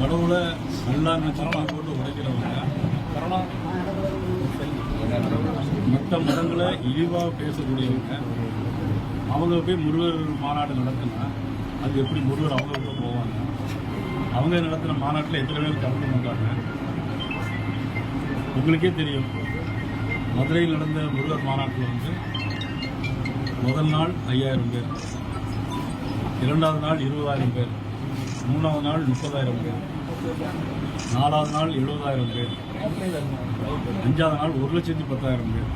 கடவுளை நல்லா நட்சத்திரம் போட்டு உடைக்கிறவங்க, மற்ற மதங்களை இழிவாக பேசக்கூடியவங்க, அவங்க போய் முருகர் மாநாடு நடத்தினா அது எப்படி முருகர் அவங்க போவாங்க? அவங்க நடத்தின மாநாட்டில் எத்தனை பேர் கலந்து கொண்டாங்க? உங்களுக்கே தெரியும். மதுரையில் நடந்த முருகர் மாநாட்டில் வந்து முதல் நாள் 5000 பேர், இரண்டாவது நாள் 20,000 பேர், மூணாவது நாள் 30,000 பேர், நாலாவது நாள் 70,000 பேர், அஞ்சாவது நாள் 1,10,000 பேர்,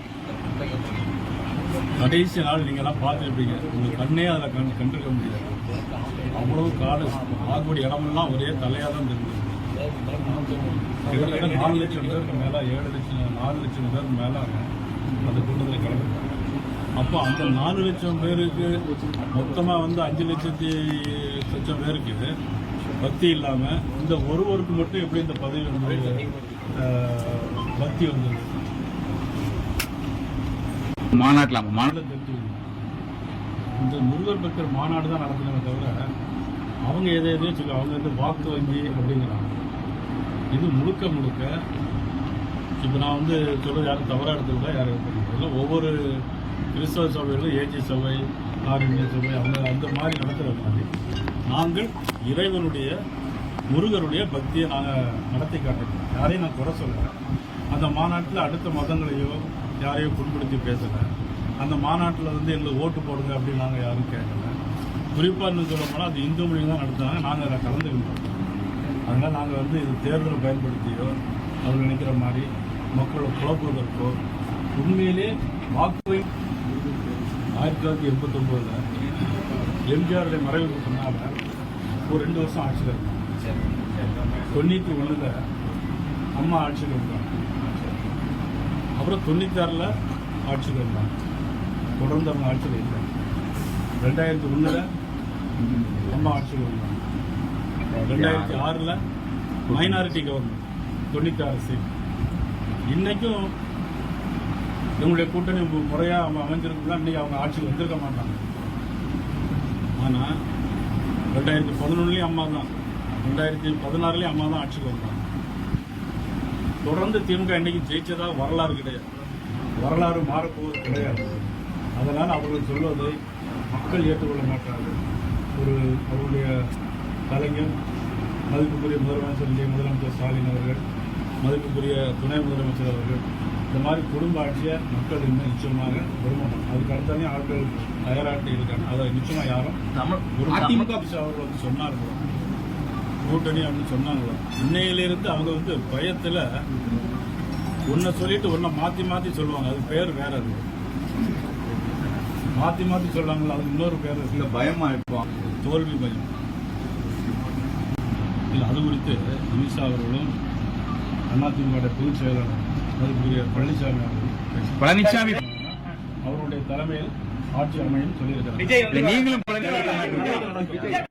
கடைசி நாள் நீங்கள்லாம் பார்த்துருப்பீங்க. உங்கள் கண்ணே அதில் கண்டிருக்க முடியாது. அவ்வளவு காடு ஆகக்கூடிய இடமெல்லாம் ஒரே தலையாக தான் இருந்தது. கிட்டத்தட்ட 4 லட்சம் பேருக்கு மேலே 4 லட்சம் பேருக்கு மேலே அந்த கூட்டத்தில் கலந்துருக்காங்க. அப்போ அந்த 4 லட்சம் பேருக்கு மொத்தமாக வந்து 5 லட்சம் பேருக்கு பக்தி இல்லாமல் இந்த ஒருவருக்கு மட்டும் எப்படி இந்த பதவி வந்து பக்தி வந்தது? மாநாட்டில் தெரிஞ்சு இந்த முருகர் பக்தர் மாநாடு தான் நடத்தினமே தவிர அவங்க எதையோ சொல்லி அவங்க வந்து வாக்கு வங்கி அப்படிங்கிறாங்க. இது முழுக்க இப்போ நான் வந்து சொல்கிறது யாரும் தவறாக எடுத்துக்கூட யாரும் எடுத்துக்கல. ஒவ்வொரு கிறிஸ்தவ சபைகளும் ஏஜி சபை, ஆர்என்ஏ சபை அவங்க அந்த மாதிரி நடத்துகிற மாதிரி நாங்கள் இறைவனுடைய முருகருடைய பக்தியை நாங்கள் நடத்தி காட்டுறோம். யாரையும் நான் குறை சொல்கிறேன். அந்த மாநாட்டில் அடுத்த மதங்களையோ யாரையோ புண்படுத்தி பேசலை. அந்த மாநாட்டில் வந்து எங்களுக்கு ஓட்டு போடுங்க அப்படின்னு நாங்கள் யாரும் கேட்கல. குறிப்பாக இன்னும் சொல்ல போனால் அது இந்து மொழி தான் நடத்துனாங்க. நாங்கள் அதில் கலந்துக்கிட்டோம். அதனால் நாங்கள் வந்து இது தேர்தலை பயன்படுத்தியோ அவர் நினைக்கிற மாதிரி மக்களை குழப்புவதற்கோ உண்மையிலே வாக்கு 1989 எம்ஜிஆருடைய மறைவுக்கு சொன்னால் ஒரு 2 வருஷம் ஆட்சியில் இருந்தாங்க. 91 அம்மா ஆட்சியில் இருந்தாங்க. அப்புறம் 96 ஆட்சியில் இருந்தாங்க. தொடர்ந்து அவங்க ஆட்சியில் இல்லை. 2001 அம்மா ஆட்சியில் இருந்தாங்க. 2006 மைனாரிட்டி கவர்மெண்ட் 96 சீட். இன்னைக்கும் இவங்களுடைய கூட்டணி முறையாக அவங்க அமைஞ்சிருக்குன்னா இன்றைக்கி அவங்க ஆட்சியில் வந்திருக்க மாட்டாங்க. ஆனால் 2011 அம்மா தான், 2016 அம்மா தான் ஆட்சியில் வந்தாங்க. தொடர்ந்து திமுக இன்னைக்கு ஜெயிச்சதா வரலாறு கிடையாது. வரலாறு மாறப்போவது கிடையாது. அதனால் அவர்கள் சொல்வதை மக்கள் ஏற்றுக்கொள்ள மாட்டார்கள். அவருடைய கலைஞர், மதிப்புக்குரிய முதலமைச்சர் ஸ்டாலின் அவர்கள், மதிப்புக்குரிய துணை முதலமைச்சர் அவர்கள் இந்த மாதிரி குடும்ப ஆட்சியை மக்கள் இன்னும் நிச்சயமாக விரும்பணும். அதுக்கு அடுத்தாலே ஆட்கள் தயாராட்டி இருக்காங்க. அதை நிச்சயமாக யாரும் அதிமுக அவர்கள் வந்து சொன்னார்களோ கூட்டணி அப்படின்னு சொன்னாங்களோ இன்னையிலிருந்து அவங்க வந்து பயத்தில் ஒன்றை சொல்லிட்டு ஒன்றை மாற்றி சொல்லுவாங்க. அது பேர் வேற. அது மாற்றி சொல்றாங்களோ அதுக்கு இன்னொரு பேர் இல்லை, பயமா இருப்போம், தோல்வி பயம். இல்லை, அது குறித்து அமித்ஷா அவர்களும் அதிமுக பொதுச் செயலாளர் மதிப்புக்குரிய பழனிசாமி அவருடைய தலைமையில் ஆட்சி அமையும் சொல்லியிருக்கிறார்.